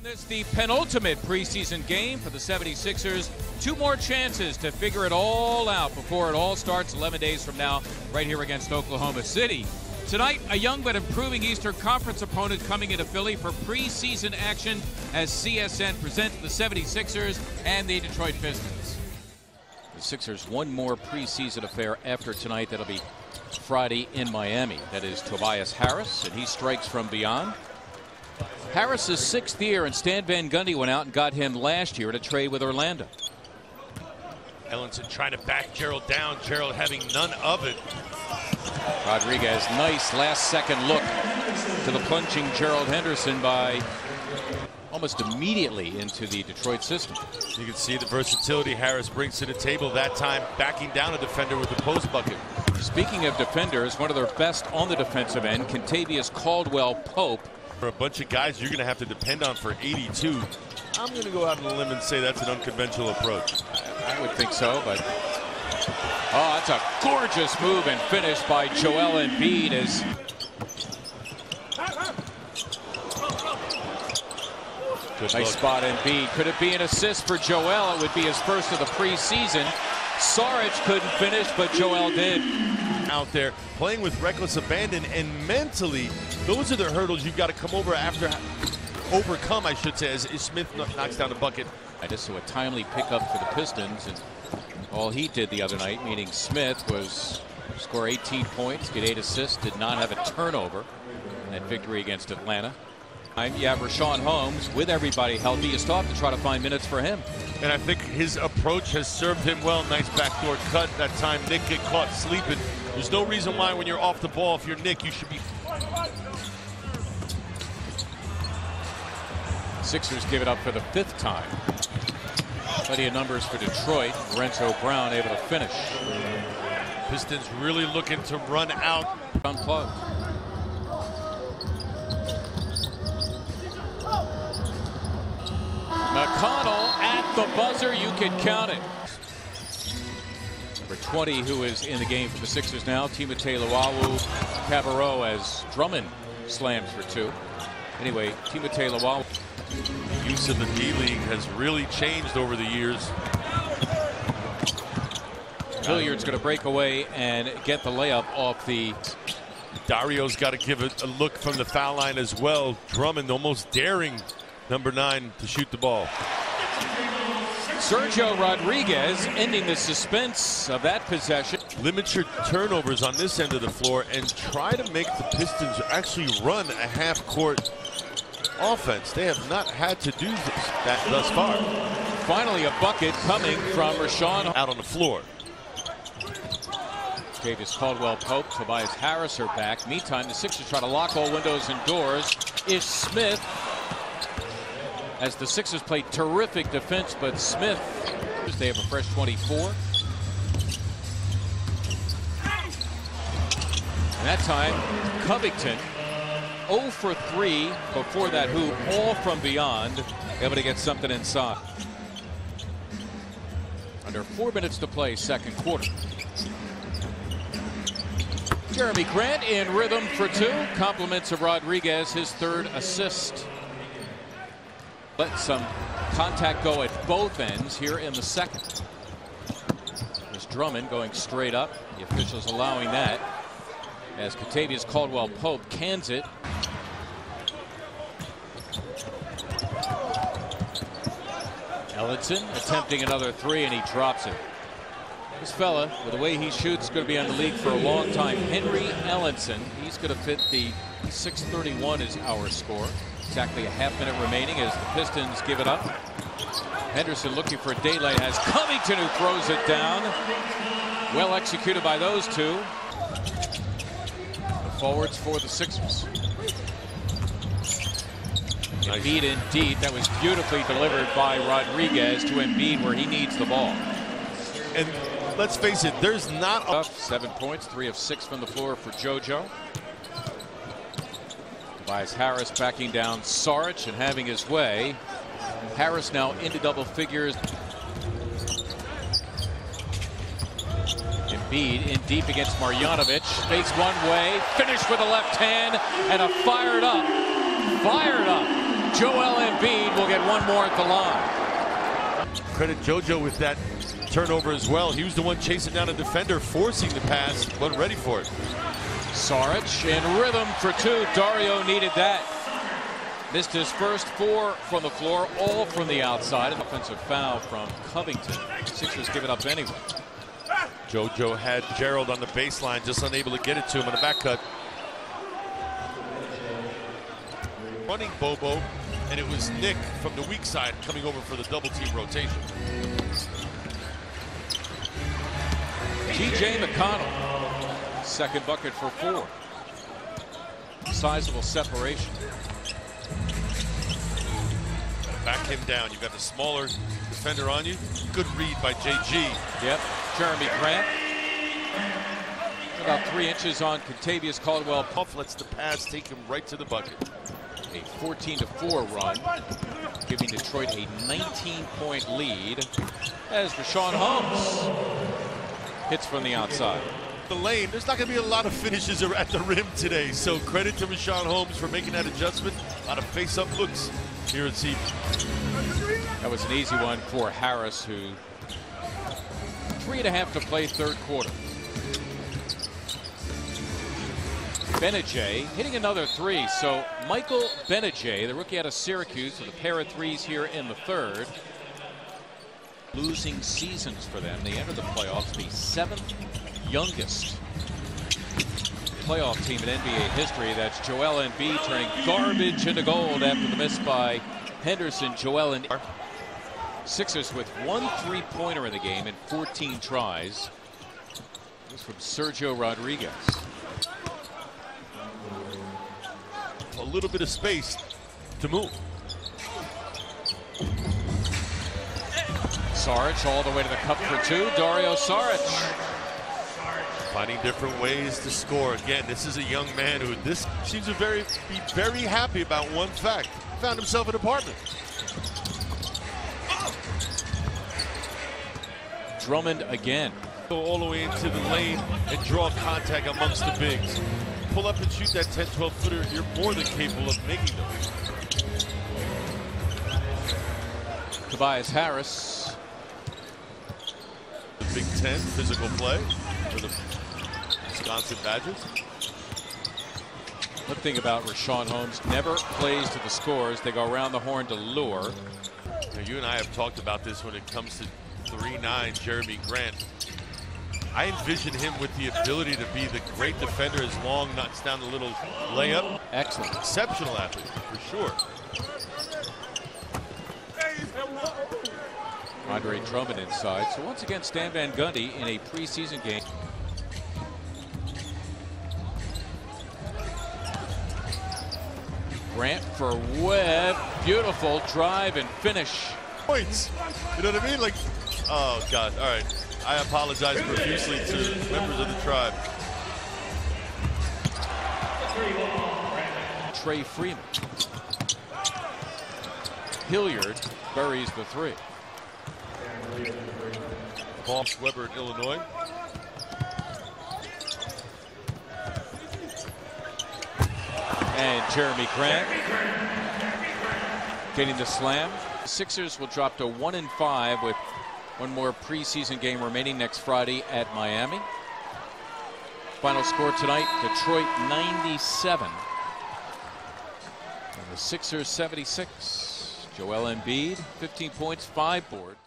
This the penultimate preseason game for the 76ers. 2 more chances to figure it all out before it all starts 11 days from now right here against Oklahoma City. Tonight, a young but improving Eastern Conference opponent coming into Philly for preseason action as CSN presents the 76ers and the Detroit Pistons. The Sixers one more preseason affair after tonight. That'll be Friday in Miami. That is Tobias Harris, and he strikes from beyond. Harris's 6th year, and Stan Van Gundy went out and got him last year to trade with Orlando. Ellenson trying to back Gerald down. Gerald having none of it. Rodriguez, nice last-second look to the plunging Gerald Henderson by almost immediately into the Detroit system. You can see the versatility Harris brings to the table, that time backing down a defender with the post bucket. Speaking of defenders, one of their best on the defensive end, Kentavious Caldwell-Pope. For a bunch of guys you're going to have to depend on for 82, I'm going to go out on a limb and say that's an unconventional approach. I would think so, but oh, that's a gorgeous move and finish by Joel Embiid. As nice spot Embiid. Could it be an assist for Joel? It would be his first of the preseason. Saric couldn't finish, but Joel did. Out there playing with reckless abandon, and mentally those are the hurdles you've got to come over overcome, I should say, as Smith knocks down the bucket. I just saw a timely pickup for the Pistons, and all he did the other night, meaning Smith, was score 18 points, get 8 assists, did not have a turnover in that victory against Atlanta. You have Rashawn Holmes with everybody healthy. You still have to try to find minutes for him. And I think his approach has served him well. Nice backdoor cut. That time Nick get caught sleeping. There's no reason why when you're off the ball, if you're Nick, you should be. Sixers give it up for the 5th time. Plenty of numbers for Detroit. Lorenzo Brown able to finish. Pistons really looking to run out. Unplugged. McConnell at the buzzer. You can count it. Number 20, who is in the game for the Sixers now, Timothé Luwawu-Cabarrot, as Drummond slams for 2. Anyway, Timothé Luwawu. The use of the D-League has really changed over the years. Hilliard's going to break away and get the layup off the. Dario's got to give it a look from the foul line as well. Drummond almost daring number 9 to shoot the ball. Sergio Rodriguez ending the suspense of that possession. Limit your turnovers on this end of the floor and try to make the Pistons actually run a half-court offense. They have not had to do that thus far. Finally a bucket coming from Rashawn. Out on the floor. Kentavious Caldwell-Pope, Tobias Harris are back. Meantime, the Sixers try to lock all windows and doors. Ish Smith, as the Sixers play terrific defense, but Smith, they have a fresh 24. And that time, Covington 0 for 3 before that hoop, all from beyond, able to get something inside. Under 4 minutes to play, 2nd quarter. Jeremy Grant in rhythm for 2. Compliments of Rodriguez, his 3rd assist. Let some contact go at both ends here in the 2nd. There's Drummond going straight up. The officials allowing that as Kentavious Caldwell-Pope cans it. Ellenson attempting another 3, and he drops it. This fella, with the way he shoots, is going to be on the league for a long time. Henry Ellenson, he's going to fit the 6:31 is our score. Exactly a half-minute remaining as the Pistons give it up. Henderson looking for daylight, has Covington who throws it down. Well executed by those two. The forwards for the Sixers. Nice. Embiid in deep. That was beautifully delivered by Rodriguez to Embiid where he needs the ball. And let's face it, there's not a 7 points, 3 of 6 from the floor for JoJo. Tobias Harris backing down Saric and having his way. Harris now into double figures. Embiid in deep against Marjanovic. Fakes one way, finished with a left hand, and a fired up Joel Embiid. Embiid will get one more at the line. Credit JoJo with that turnover as well. He was the one chasing down a defender, forcing the pass, wasn't ready for it. Saric in rhythm for two. Dario needed that. Missed his first 4 from the floor, all from the outside. An offensive foul from Covington. Sixers give it up anyway. JoJo had Gerald on the baseline, just unable to get it to him on the back cut. Running Bobo, and it was Nick from the weak side coming over for the double team rotation. T.J. McConnell, second bucket for 4. Sizable separation. Back him down. You've got the smaller defender on you. Good read by JG. Yep. Jeremy Grant. About 3 inches on Contavious Caldwell. Puff lets the pass take him right to the bucket. A 14-4 run, giving Detroit a 19-point lead as Rashawn Holmes hits from the outside. The lane, there's not going to be a lot of finishes at the rim today, so credit to Rashawn Holmes for making that adjustment. A lot of face-up looks here at Seaton. That was an easy one for Harris, who 3.5 to play third quarter. Benajay hitting another 3. So Michael Benajay, the rookie out of Syracuse, with a pair of 3s here in the third. Losing seasons for them. They enter the playoffs, the 7th youngest playoff team in NBA history. That's Joel Embiid turning garbage into gold after the miss by Henderson. Joel Embiid. Sixers with 1 3-pointer in the game in 14 tries. This from Sergio Rodriguez. A little bit of space to move. Saric all the way to the cup for 2. Dario Saric. Finding different ways to score. Again, this is a young man who seems to be very happy about one fact. Found himself an apartment. Drummond again. Go all the way into the lane and draw contact amongst the bigs. Pull up and shoot that 10-12 footer, you're more than capable of making them. Tobias Harris. The Big Ten physical play for the Wisconsin Badgers. One thing about Rashawn Holmes, never plays to the scores. They go around the horn to lure. Now, you and I have talked about this when it comes to 3'9" Jeremy Grant. I envision him with the ability to be the great defender as Long knocks down the little layup. Excellent. Exceptional athlete, for sure. Andre Drummond inside. So once again, Stan Van Gundy in a preseason game. Grant for Webb. Beautiful drive and finish. Points. You know what I mean? Like, oh, God. All right. I apologize profusely to members of the tribe. Trey Freeman. Hilliard buries the 3. Ball Weber in Illinois. And Jeremy Grant getting the slam. The Sixers will drop to 1-5 with one more preseason game remaining next Friday at Miami. Final score tonight, Detroit 97 and the Sixers 76. Joel Embiid, 15 points, 5 boards.